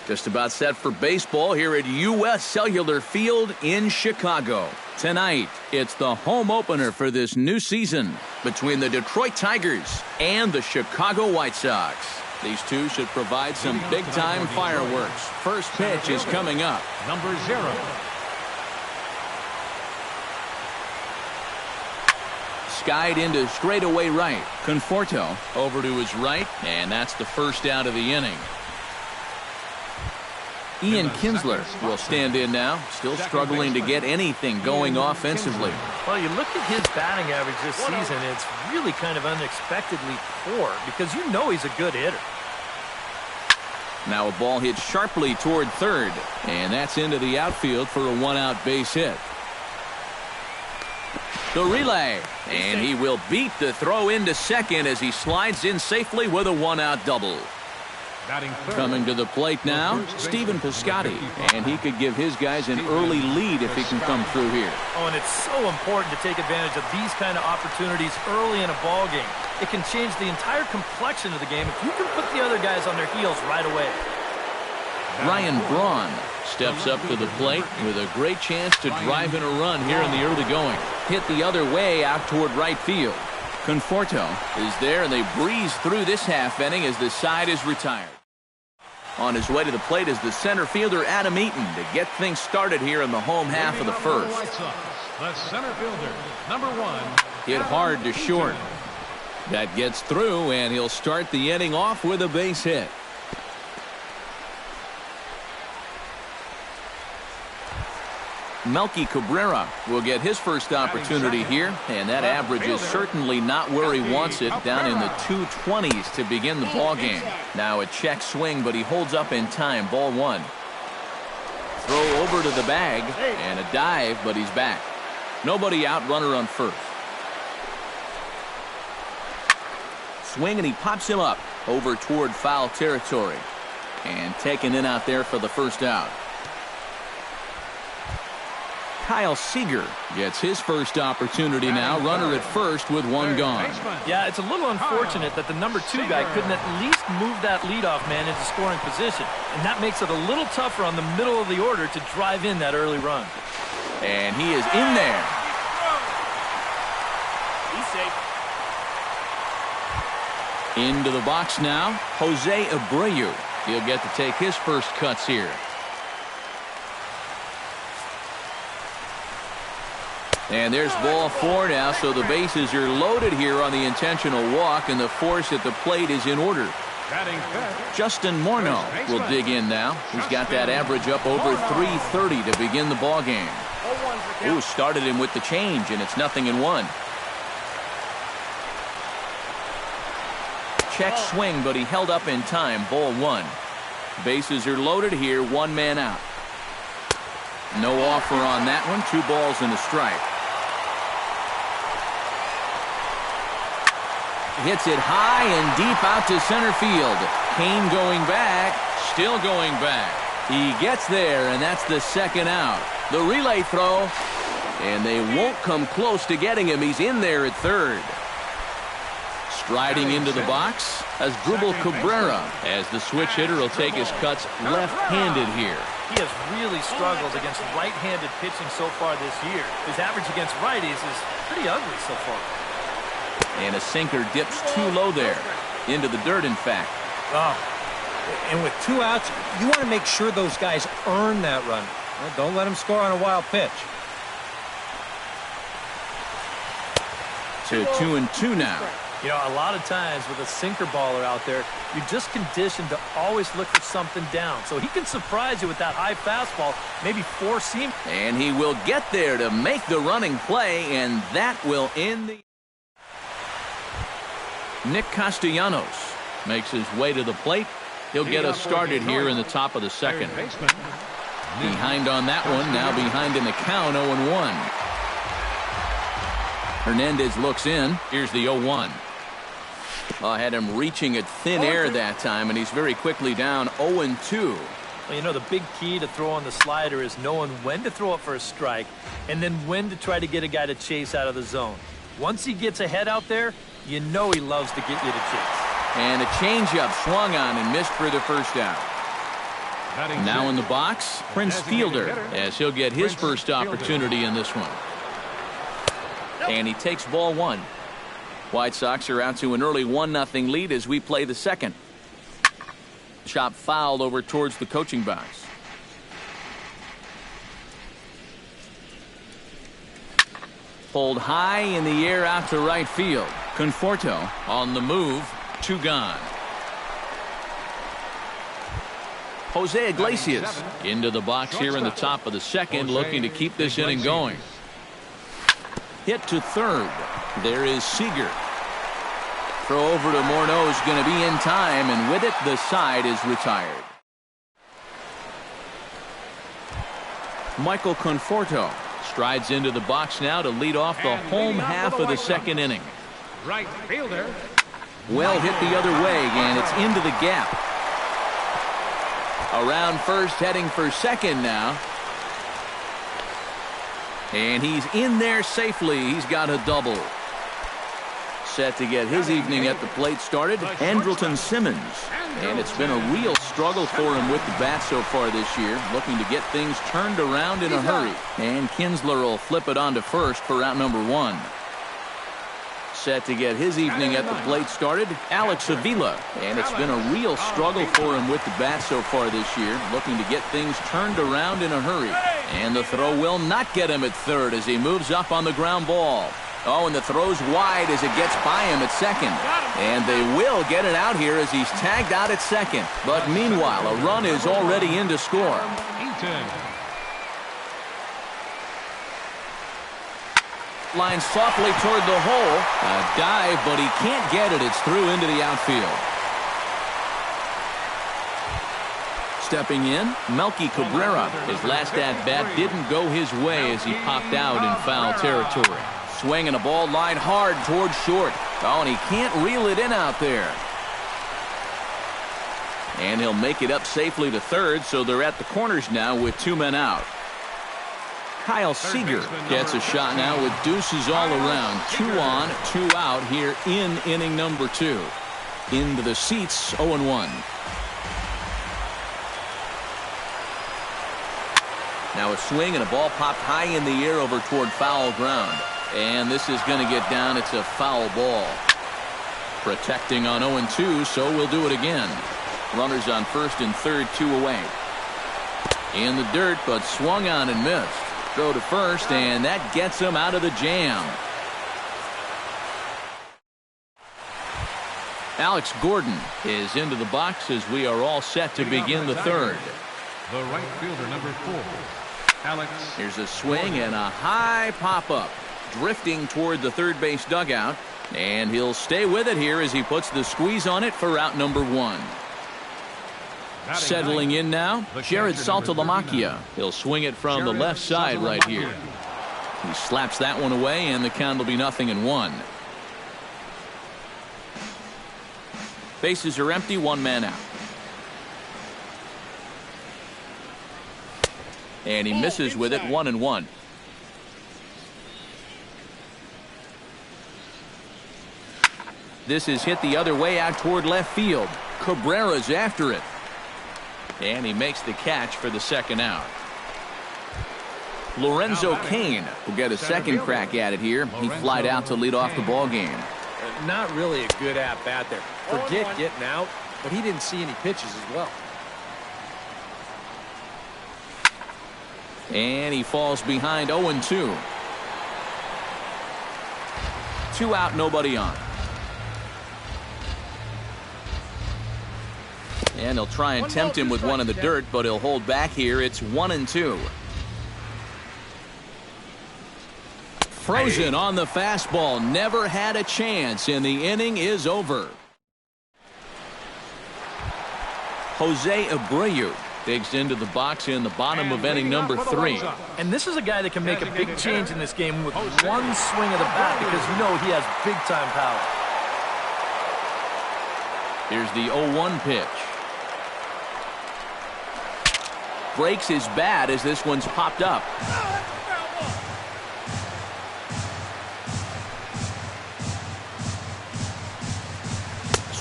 Just about set for baseball here at U.S. Cellular Field in Chicago. Tonight, it's the home opener for this new season between the Detroit Tigers and the Chicago White Sox. These two should provide some big-time fireworks. First pitch is coming up. Number 0. Skied into straightaway right. Conforto over to his right, and that's the first out of the inning. Ian Kinsler will stand in now, still struggling to get anything going offensively. Well, you look at his batting average this season, it's really kind of unexpectedly poor because you know he's a good hitter. Now a ball hit sharply toward third, and that's into the outfield for a one-out base hit. The relay, and he will beat the throw into second as he slides in safely with a one-out double. Coming to the plate now, Stephen Piscotty, and he could give his guys an early lead if he can come through here. Oh, and it's so important to take advantage of these kind of opportunities early in a ball game. It can change the entire complexion of the game if you can put the other guys on their heels right away. Ryan Braun steps up to the plate with a great chance to drive in a run here in the early going. Hit the other way out toward right field. Conforto is there, and they breeze through this half inning as the side is retired. On his way to the plate is the center fielder Adam Eaton to get things started here in the home half of the first. The center fielder, number 1. Hit hard to short. That gets through, and he'll start the inning off with a base hit. Melky Cabrera will get his first opportunity here, and that average is certainly not where he wants it, down in the 220s to begin the ball game. Now a check swing, but he holds up in time. Ball 1. Throw over to the bag, and a dive, but he's back. Nobody out, runner on first. Swing, and he pops him up over toward foul territory, and taken in out there for the first out. Kyle Seager gets his first opportunity now. Runner at first with one gone. Yeah, it's a little unfortunate that the number 2 guy couldn't at least move that leadoff man into scoring position. And that makes it a little tougher on the middle of the order to drive in that early run. And he is in there. He's safe. Into the box now, Jose Abreu. He'll get to take his first cuts here. And there's ball 4 now, so the bases are loaded here on the intentional walk, and the force at the plate is in order. Justin Morneau will dig in now. He's got that average up over 330 to begin the ball game. Ooh, started him with the change, and it's 0-1. Check swing, but he held up in time. Ball 1. Bases are loaded here, 1 man out. No offer on that one. 2 balls and a strike. Hits it high and deep out to center field. Kane going back, still going back. He gets there, and that's the second out. The relay throw, and they won't come close to getting him. He's in there at third. Striding into the box as Asdrubal Cabrera, as the switch hitter will take his cuts left-handed here. He has really struggled against right-handed pitching so far this year. His average against righties is pretty ugly so far. And a sinker dips too low there. Into the dirt, in fact. And with 2 outs, you want to make sure those guys earn that run. Don't let them score on a wild pitch. To 2-2 now. You know, a lot of times with a sinker baller out there, you're just conditioned to always look for something down. So he can surprise you with that high fastball, maybe four-seam. And he will get there to make the running play, and that will end the... Nick Castellanos makes his way to the plate. He'll get us started here in the top of the second. Behind on that one, now behind in the count, 0-1. Hernandez looks in. Here's the 0-1. Had him reaching at thin air that time, and he's very quickly down 0-2. Well, you know, the big key to throw on the slider is knowing when to throw it for a strike and then when to try to get a guy to chase out of the zone. Once he gets ahead out there, you know he loves to get you to chase. And a changeup swung on and missed for the first out. Now in the box, Prince Fielder, as he'll get his first opportunity in this one. And he takes ball one. White Sox are out to an early 1-0 lead as we play the second. Chop fouled over towards the coaching box. Pulled high in the air out to right field. Conforto on the move. 2 gone. Jose Iglesias into the box here in the top of the second, looking to keep this inning going. Hit to third. There is Seager. Throw over to Morneau is going to be in time, and with it, the side is retired. Michael Conforto strides into the box now to lead off the home half of the second inning. Right fielder. Well hit the other way, and it's into the gap. Around first, heading for second now. And he's in there safely. He's got a double. Set to get his evening at the plate started, Andrelton Simmons. And it's been a real struggle for him with the bat so far this year, looking to get things turned around in a hurry. And Kinsler will flip it on to first for out number 1. Set to get his evening at the plate started, Alex Avila. And it's been a real struggle for him with the bat so far this year, looking to get things turned around in a hurry. And the throw will not get him at third as he moves up on the ground ball. Oh, and the throw's wide as it gets by him at second. And they will get it out here as he's tagged out at second. But meanwhile, a run is already in to score. Line softly toward the hole. A dive, but he can't get it. It's through into the outfield. Stepping in, Melky Cabrera. His last at-bat didn't go his way as he popped out in foul territory. Swinging a ball line hard towards short. Oh, and he can't reel it in out there. And he'll make it up safely to third, so they're at the corners now with 2 men out. Kyle Seager gets a shot now with deuces all around. 2 on, 2 out here in inning number 2. Into the seats, 0-1. Now a swing and a ball popped high in the air over toward foul ground. And this is going to get down. It's a foul ball. Protecting on 0-2, so we'll do it again. Runners on first and third, 2 away. In the dirt, but swung on and missed. Throw to first, and that gets him out of the jam. Alex Gordon is into the box as we are all set to begin the third. The right fielder, number 4, Alex. Here's a swing and a high pop-up. Drifting toward the third base dugout, and he'll stay with it here as he puts the squeeze on it for out number 1. Settling in now, Jared Saltalamacchia. He'll swing it from the left side right here. He slaps that one away, and the count will be 0-1. Bases are empty, 1 man out. And he misses with it, 1-1. This is hit the other way out toward left field. Cabrera's after it. And he makes the catch for the second out. Lorenzo Cain will get a second crack at it here. He flied out to lead off the ball game. Not really a good at-bat there. Forget getting out, but he didn't see any pitches as well. And he falls behind 0-2. 2 out, nobody on. And he'll try and tempt him with one in the dirt, but he'll hold back here. It's 1-2. Frozen on the fastball. Never had a chance, and the inning is over. Jose Abreu digs into the box in the bottom of inning number 3. And this is a guy that can make a big change in this game with one swing of the bat, because you know he has big-time power. Here's the 0-1 pitch. Breaks his bat as this one's popped up.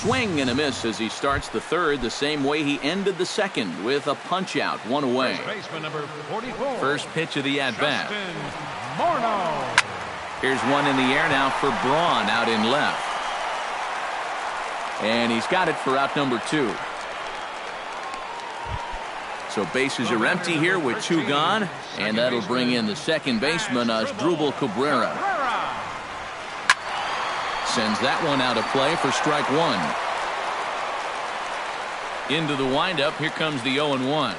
swing and a miss as he starts the third the same way he ended the second with a punch-out, one away. First baseman number 44. First pitch of the at-bat. Morneau. Here's one in the air now for Braun out in left. And he's got it for out number 2. So bases are empty here with 2 gone, and that'll bring in the second baseman, Asdrubal Cabrera. Sends that one out of play for strike 1. Into the windup, here comes the 0-1.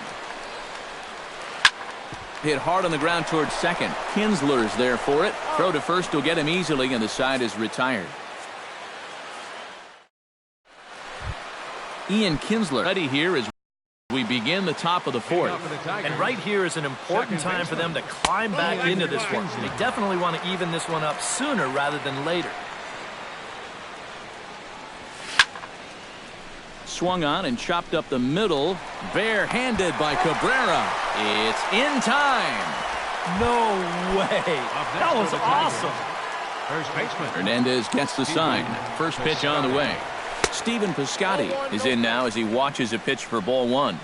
Hit hard on the ground towards second. Kinsler's there for it. Throw to first will get him easily, and the side is retired. Ian Kinsler ready here as we begin the top of the fourth. And right here is an important time for them to climb back into this one. They definitely want to even this one up sooner rather than later. Swung on and chopped up the middle. Barehanded by Cabrera. It's in time. No way. That was awesome. First baseman. Hernandez gets the sign. First pitch on the way. Stephen Piscotty is in now as he watches a pitch for ball 1.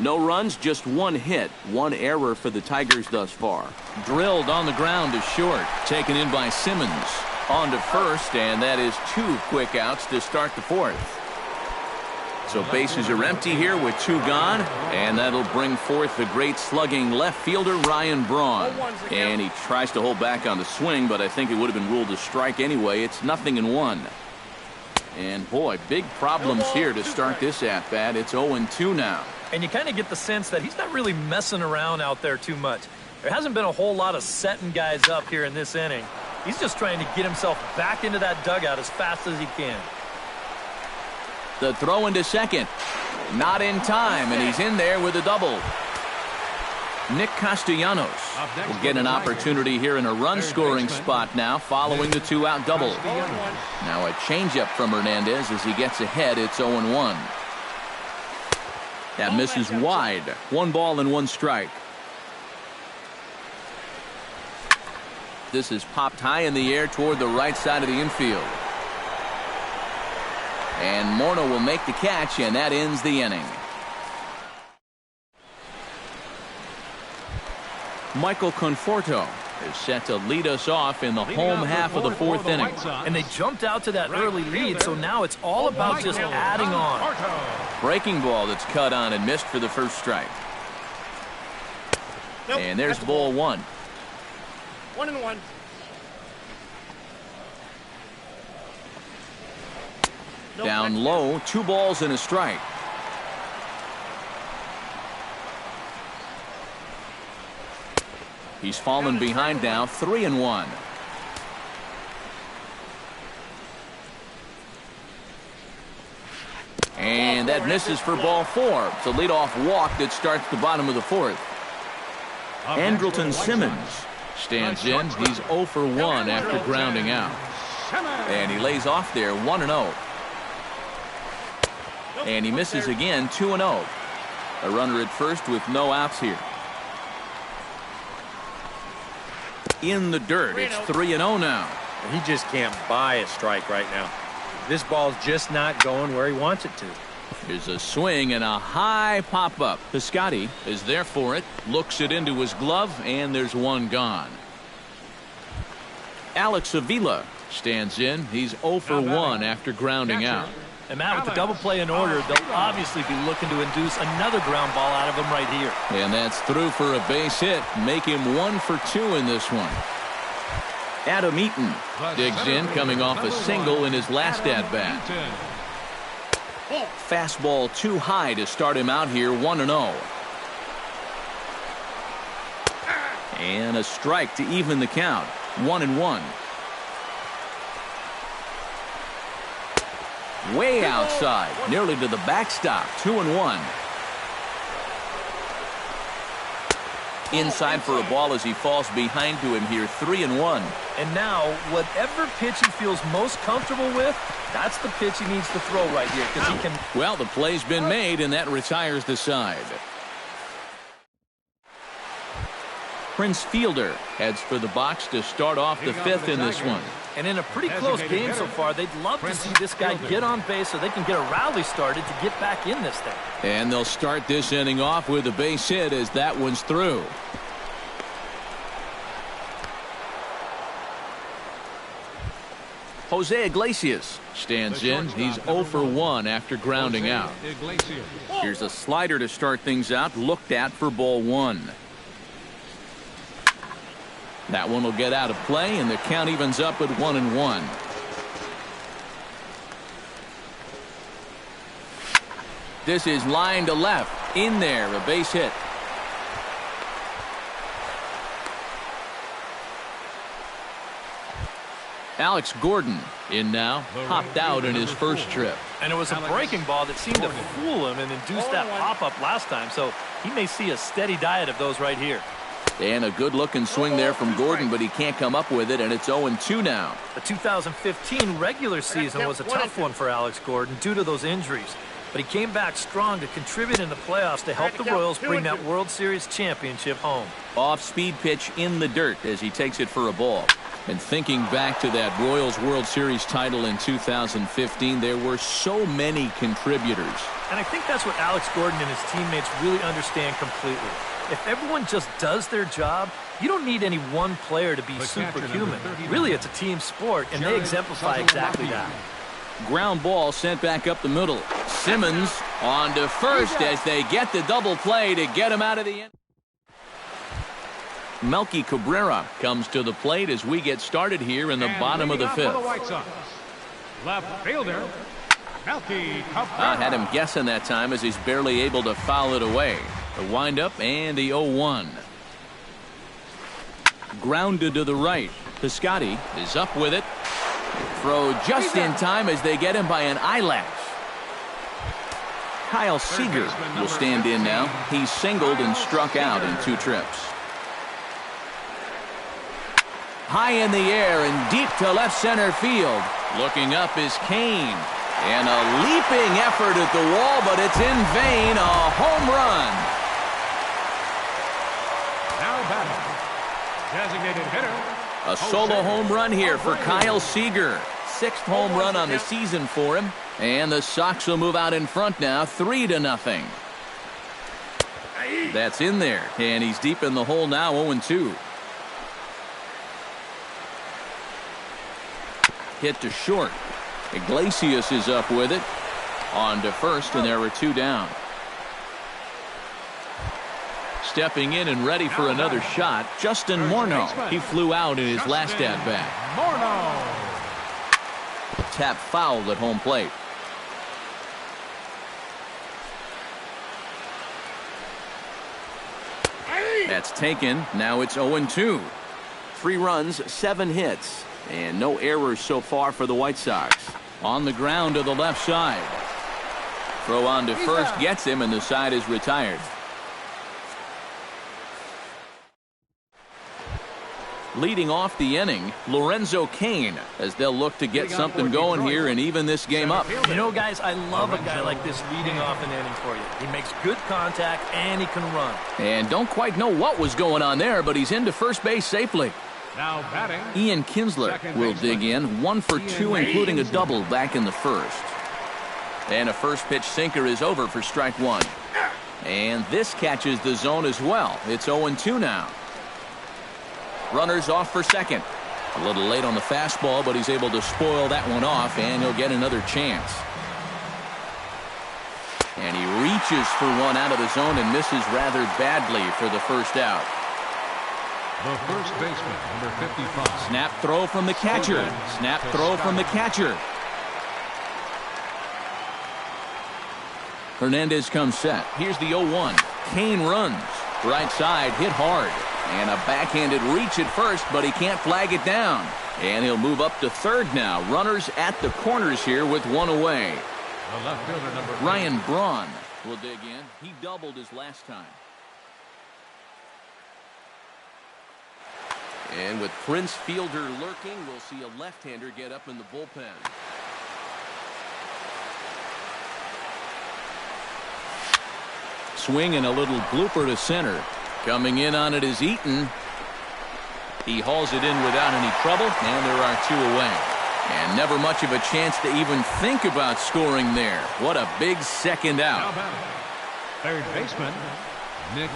No runs, just 1 hit. 1 error for the Tigers thus far. Drilled on the ground to short. Taken in by Simmons. On to first, and that is 2 quick outs to start the fourth. So bases are empty here with 2 gone, and that'll bring forth the great slugging left fielder Ryan Braun. And he tries to hold back on the swing, but I think it would have been ruled a strike anyway. It's 0-1. And boy, big problems here to start this at-bat. It's 0-2 now. And you kind of get the sense that he's not really messing around out there too much. There hasn't been a whole lot of setting guys up here in this inning. He's just trying to get himself back into that dugout as fast as he can. The throw into second. Not in time, and he's in there with a double. Nick Castellanos will get an opportunity here in a run-scoring spot now following the 2-out double. Now a changeup from Hernandez as he gets ahead. It's 0-1. That misses wide. 1 ball and 1 strike. This is popped high in the air toward the right side of the infield. And Morneau will make the catch, and that ends the inning. Michael Conforto is set to lead us off in the home half of the 4th inning. And they jumped out to that early lead, so now it's all about just adding on. Breaking ball that's cut on and missed for the first strike. And there's ball 1. 1-1. Down low, 2 balls and a strike. He's fallen behind now, 3-1. And that misses for ball 4. It's a leadoff walk that starts the bottom of the 4th. Andrelton Simmons stands in. He's 0 for 1 after grounding out. And he lays off there, 1-0. And he misses again, 2-0. A runner at first with no outs here. In the dirt, it's 3-0 now. He just can't buy a strike right now. This ball's just not going where he wants it to. There's a swing and a high pop-up. Piscotty is there for it, looks it into his glove, and there's 1 gone. Alex Avila stands in. He's 0 for 1 after grounding out. And Matt, with the double play in order, they'll obviously be looking to induce another ground ball out of him right here. And that's through for a base hit. Make him 1 for 2 in this one. Adam Eaton digs in, coming off a single in his last at-bat. Fastball too high to start him out here, 1-0. And a strike to even the count, 1-1. Way outside, nearly to the backstop, 2-1. Inside for a ball as he falls behind to him here, 3-1. And now, whatever pitch he feels most comfortable with, that's the pitch he needs to throw right here, because he can... Well, the play's been made, and that retires the side. Prince Fielder heads for the box to start off the fifth in this one. And in a pretty close game so far, they'd love to see this guy get on base so they can get a rally started to get back in this thing. And they'll start this inning off with a base hit as that one's through. Jose Iglesias stands in. He's 0 for 1 after grounding out. Here's a slider to start things out, looked at for ball 1. That one will get out of play, and the count evens up at 1-1. This is line to left. In there, a base hit. Alex Gordon in now, popped out in his first trip. And it was a breaking ball that seemed to fool him and induce that pop-up last time, so he may see a steady diet of those right here. And a good-looking swing there from Gordon, but he can't come up with it, and it's 0-2 now. The 2015 regular season was a tough one for Alex Gordon due to those injuries, but he came back strong to contribute in the playoffs to help the Royals bring that World Series championship home. Off-speed pitch in the dirt as he takes it for a ball. And thinking back to that Royals World Series title in 2015, there were so many contributors. And I think that's what Alex Gordon and his teammates really understand completely. If everyone just does their job, you don't need any one player to be superhuman. Really, it's a team sport, and they exemplify exactly that. Ground ball sent back up the middle. Simmons on to first as they get the double play to get him out of the end. Melky Cabrera comes to the plate as we get started here in the bottom of the fifth. Left fielder, Melky Cabrera. I had him guessing that time as he's barely able to foul it away. The windup and the 0-1. Grounded to the right. Piscotty is up with it. Throw just in time as they get him by an eyelash. Kyle Seager will stand in now. He's singled and struck out in 2 trips. High in the air and deep to left center field. Looking up is Kane. And a leaping effort at the wall, but it's in vain. A home run. Now batting, designated hitter. A solo home run here for Kyle Seager. 6th home run on the season for him. And the Sox will move out in front now, 3-0. That's in there. And he's deep in the hole now, 0-2. Hit to short. Iglesias is up with it. On to first, and there are 2 down. Stepping in and ready for another shot, Justin Morneau. He flew out in his last at-bat. Morneau. Tap fouled at home plate. That's taken. Now it's 0-2. 3 runs, 7 hits. And no errors so far for the White Sox. On the ground to the left side. Throw on to first, gets him, and the side is retired. Leading off the inning, Lorenzo Cain, as they'll look to get something going here and even this game up. You know, guys, I love a guy like this leading off an inning for you. He makes good contact, and he can run. And don't quite know what was going on there, but he's into first base safely. Now batting, Ian Kinsler will dig in, 1 for 2, including a double back in the first. And a first pitch sinker is over for strike 1. And this catches the zone as well. It's 0-2 now. Runners off for second. A little late on the fastball, but he's able to spoil that one off, and he'll get another chance. And he reaches for one out of the zone and misses rather badly for the first out. the first baseman, number 55. Snap throw from the catcher. Snap throw from the catcher. Hernandez comes set. Here's the 0-1. Kane runs. Right side, hit hard. And a backhanded reach at first, but he can't flag it down. And he'll move up to third now. Runners at the corners here with one away. The left fielder, number 8. Ryan Braun will dig in. He doubled his last time. And with Prince Fielder lurking, we'll see a left-hander get up in the bullpen. Swing and a little blooper to center. Coming in on it is Eaton. He hauls it in without any trouble, and there are 2 away. And never much of a chance to even think about scoring there. What a big second out. Third baseman, Nick.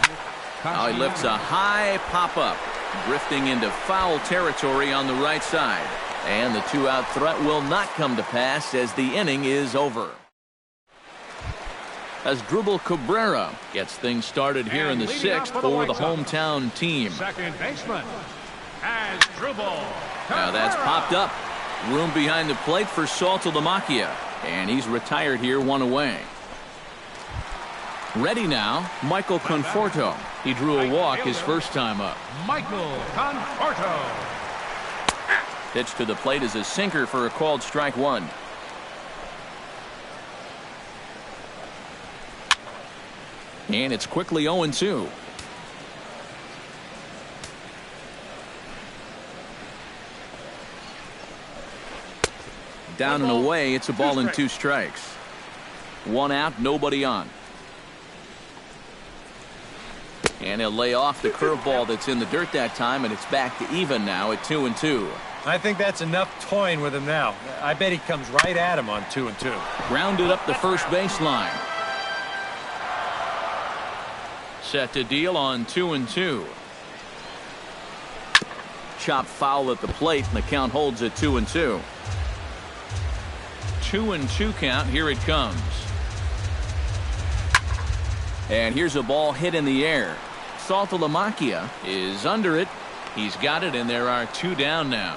Now he lifts a high pop-up, drifting into foul territory on the right side. And the 2-out threat will not come to pass as the inning is over. As Asdrubal Cabrera gets things started here in the 6th for the hometown team. Second baseman, Asdrubal. Now that's popped up. Room behind the plate for Saltalamacchia. And he's retired here, 1 away. Ready now, Michael Conforto. He drew a walk his first time up. Michael Conforto. Pitch to the plate is a sinker for a called strike 1. And it's quickly 0-2. Down and away, it's a ball and 2 strikes. 1 out, nobody on. And he'll lay off the curveball that's in the dirt that time, and it's back to even now at 2-2. I think that's enough toying with him now. I bet he comes right at him on 2-2. Grounded up the first baseline. Set to deal on 2-2. Chop foul at the plate, and the count holds at 2-2. 2-2 count. Here it comes. And here's a ball hit in the air. Saltalamacchia is under it. He's got it, and there are 2 down now.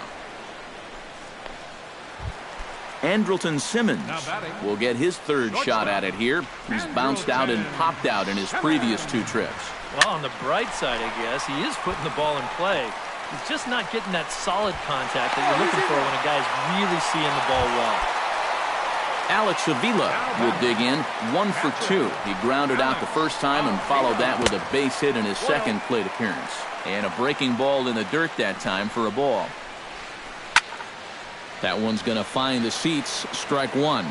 Andrelton Simmons will get his 3rd shot at it here. He's bounced out and popped out in his previous 2 trips. Well, on the bright side, I guess, he is putting the ball in play. He's just not getting that solid contact that you're looking for when a guy's really seeing the ball well. Alex Avila will dig in, 1 for 2. He grounded out the first time and followed that with a base hit in his second plate appearance. And a breaking ball in the dirt that time for a ball. That one's going to find the seats, strike 1.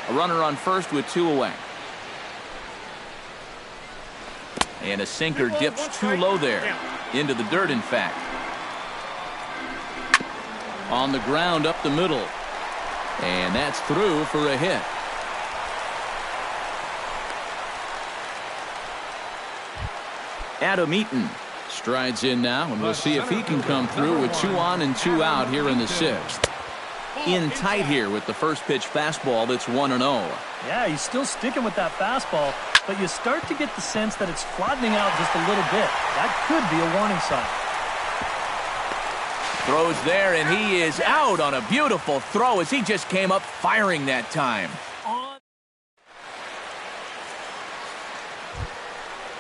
A runner on first with 2 away. And a sinker dips too low there. Into the dirt, in fact. On the ground up the middle. And that's through for a hit. Adam Eaton strides in now, and we'll see if he can come through with 2 on and 2 out here in the 6th. In tight here with the first pitch fastball that's 1-0. Yeah, he's still sticking with that fastball, but you start to get the sense that it's flattening out just a little bit. That could be a warning sign. Throws there, and he is out on a beautiful throw as he just came up firing that time.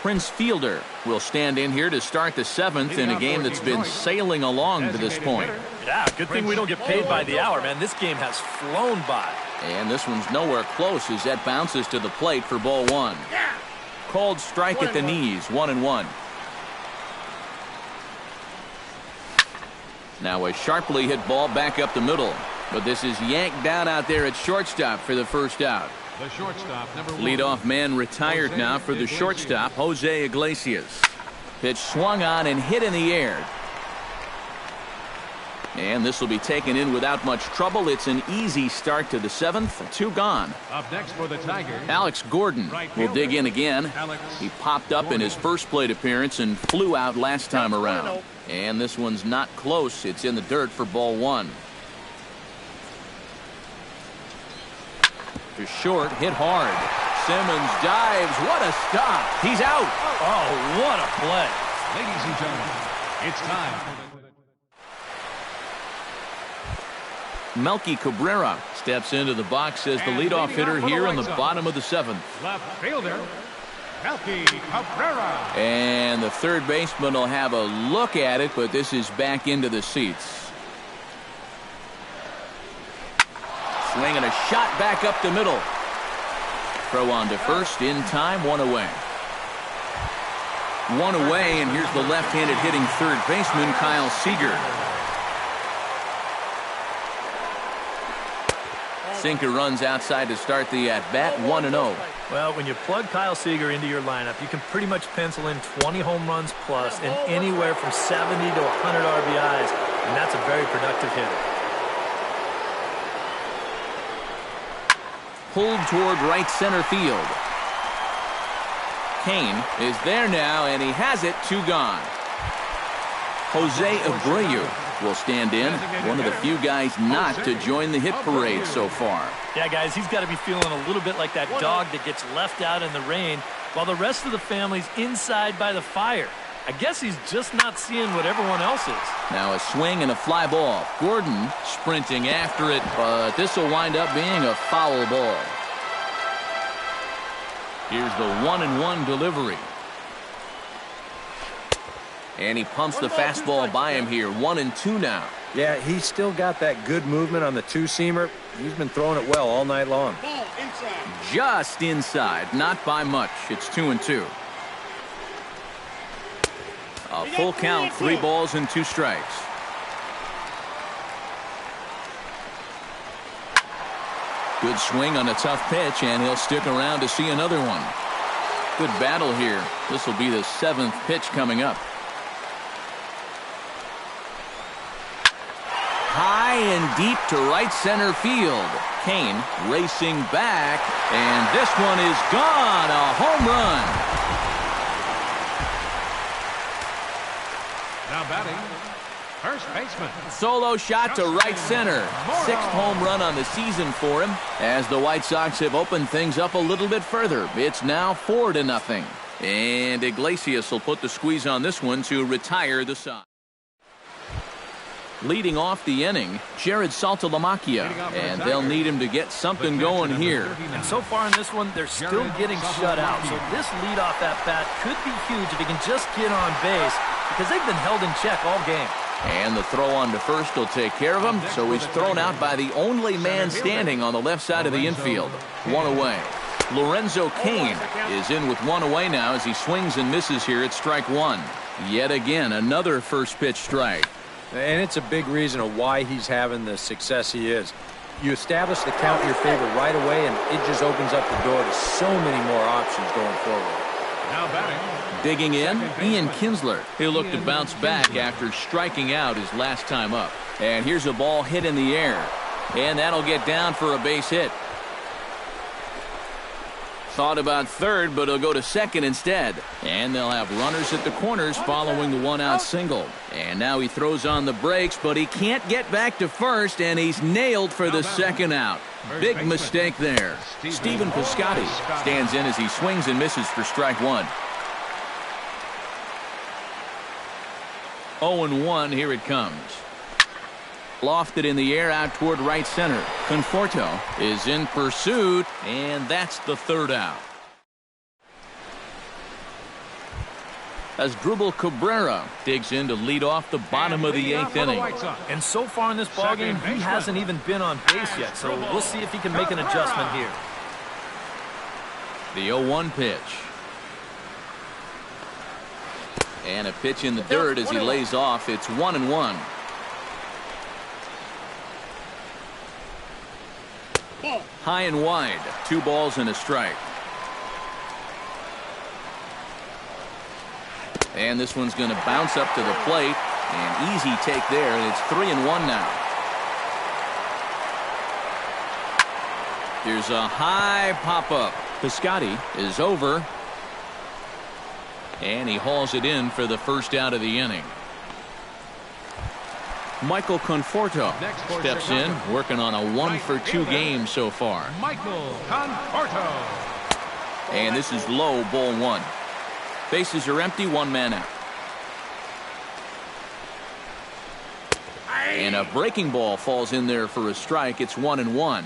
Prince Fielder will stand in here to start the 7th in a game that's been sailing along to this point. Yeah, good thing we don't get paid by the hour, man. This game has flown by. And this one's nowhere close as that bounces to the plate for ball 1. Called strike at the knees, 1-1. Now a sharply hit ball back up the middle. But this is yanked down out there at shortstop for the first out. The shortstop, number 1. Leadoff man retired now for the shortstop, Jose Iglesias. Pitch swung on and hit in the air. And this will be taken in without much trouble. It's an easy start to the 7th. 2 gone. Up next for the Tigers, Alex Gordon will dig in again. He popped up in his first plate appearance and flew out last time around. And this one's not close. It's in the dirt for ball 1. To short, hit hard. Simmons dives. What a stop. He's out. Oh, what a play. ladies and gentlemen, it's time for Melky Cabrera steps into the box as the leadoff hitter here in the bottom of the 7th. left fielder, Melky Cabrera. And the third baseman will have a look at it, but this is back into the seats. Swinging a shot back up the middle. Throw on to first in time, 1 away. 1 away, and here's the left-handed hitting third baseman, Kyle Seager. Sinker runs outside to start the at-bat, 1-0. Well, when you plug Kyle Seager into your lineup, you can pretty much pencil in 20 home runs plus and anywhere from 70 to 100 RBIs, and that's a very productive hitter. Pulled toward right center field. Kane is there now, and he has it, 2 gone. Jose Abreu will stand in, one of the few guys not to join the hit parade so far. Yeah, guys, he's got to be feeling a little bit like that dog that gets left out in the rain while the rest of the family's inside by the fire. I guess he's just not seeing what everyone else is. Now a swing and a fly ball. Gordon sprinting after it, but this will wind up being a foul ball. Here's the 1-1 delivery. And he pumps the fastball by him here. 1-2 now. Yeah, he's still got that good movement on the two-seamer. He's been throwing it well all night long. Just inside, not by much. It's 2-2. A full count, 3 balls and 2 strikes. Good swing on a tough pitch, and he'll stick around to see another one. Good battle here. This will be the 7th pitch coming up. High and deep to right center field. Kane racing back, and this one is gone. A home run. Now batting, first baseman. Solo shot to right center. 6th home run on the season for him, as the White Sox have opened things up a little bit further. It's now 4-0. And Iglesias will put the squeeze on this one to retire the side. Leading off the inning, Jared Saltalamacchia, and they'll need him to get something going here. And so far in this one, they're still getting shut out. So this leadoff at-bat could be huge if he can just get on base, because they've been held in check all game. And the throw on to first will take care of him, so he's thrown out by the only man standing on the left side of the infield. 1 away. Lorenzo Cain is in with 1 away now as he swings and misses here at strike 1. Yet again, another first pitch strike. And it's a big reason of why he's having the success he is. You establish the count in your favor right away, and it just opens up the door to so many more options going forward. Now batting. Digging in, Ian Kinsler. He'll look to bounce back after striking out his last time up. And here's a ball hit in the air. And that'll get down for a base hit. Thought about third, but he'll go to second instead. And they'll have runners at the corners following the 1-out single. And now he throws on the brakes, but he can't get back to first, and he's nailed for the 2nd out. Big mistake there. Stephen Piscotty stands in as he swings and misses for strike 1. 0-1, here it comes. Lofted in the air out toward right center. Conforto is in pursuit, and that's the 3rd out. As Drupal Cabrera digs in to lead off the bottom of the 8th inning. And so far in this ballgame, he hasn't even been on base yet, so we'll see if he can make an adjustment here. The 0-1 pitch. And a pitch in the dirt as he lays off. It's 1-1. High and wide. 2 balls and a strike. And this one's going to bounce up to the plate. An easy take there, and it's 3-1 now. Here's a high pop-up. Piscotty is over. And he hauls it in for the 1st out of the inning. Michael Conforto steps in, working on a 1-for-2 game so far. Michael Conforto. And this is low, ball 1. Bases are empty, 1 man out. And a breaking ball falls in there for a strike. It's 1-1.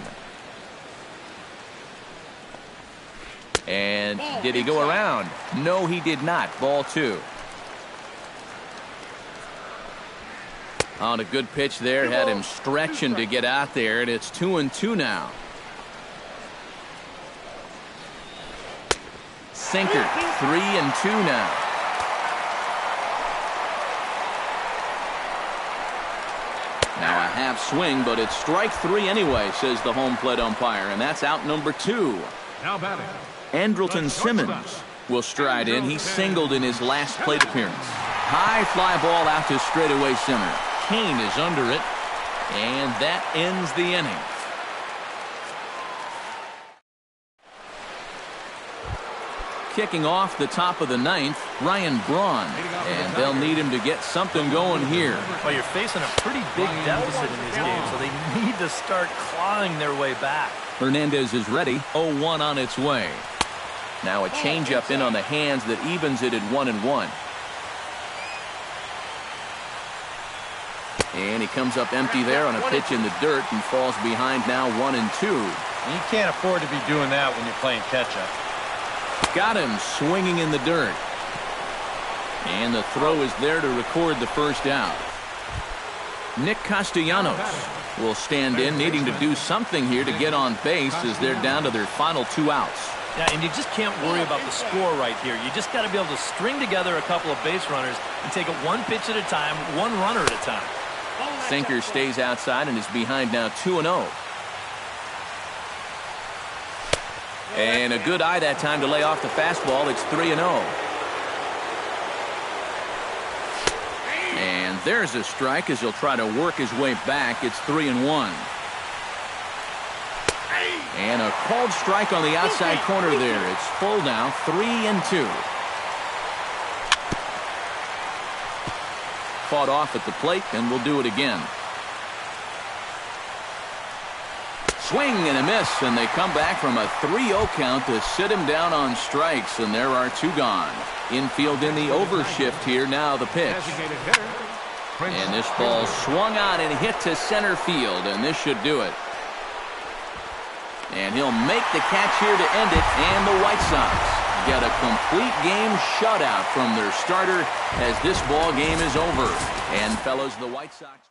And did he go around? No, he did not. Ball 2. On a good pitch there, had him stretching to get out there, and it's 2-2 now. Sinker, 3-2 now. Now a half swing, but it's strike 3 anyway, says the home plate umpire, and that's out number 2. Now batting. Andrelton Simmons will stride in. He singled in his last plate appearance. High fly ball out to straightaway center. Kane is under it, and that ends the inning. Kicking off the top of the 9th, Ryan Braun, and they'll need him to get something going here. Well, you're facing a pretty big deficit in this game, so they need to start clawing their way back. Hernandez is ready. 0-1 on its way. Now a changeup in on the hands that evens it at 1-1. And he comes up empty there on a pitch in the dirt and falls behind now 1-2. You can't afford to be doing that when you're playing catch-up. Got him swinging in the dirt. And the throw is there to record the first out. Nick Castellanos will stand in, needing to do something here to get on base as they're down to their final 2 outs. Yeah, and you just can't worry about the score right here. You just got to be able to string together a couple of base runners and take it one pitch at a time, one runner at a time. Sinker stays outside and is behind now 2-0. And a good eye that time to lay off the fastball. It's 3-0. And there's a strike as he'll try to work his way back. It's 3-1. And a called strike on the outside corner there. It's full now, 3-2. Fought off at the plate, and we'll do it again. Swing and a miss, and they come back from a 3-0 count to sit him down on strikes, and there are 2 gone. Infield in the overshift here, now the pitch. And this ball swung on and hit to center field, and this should do it. And he'll make the catch here to end it, and the White Sox get a complete game shutout from their starter as this ball game is over. And fellas, the White Sox...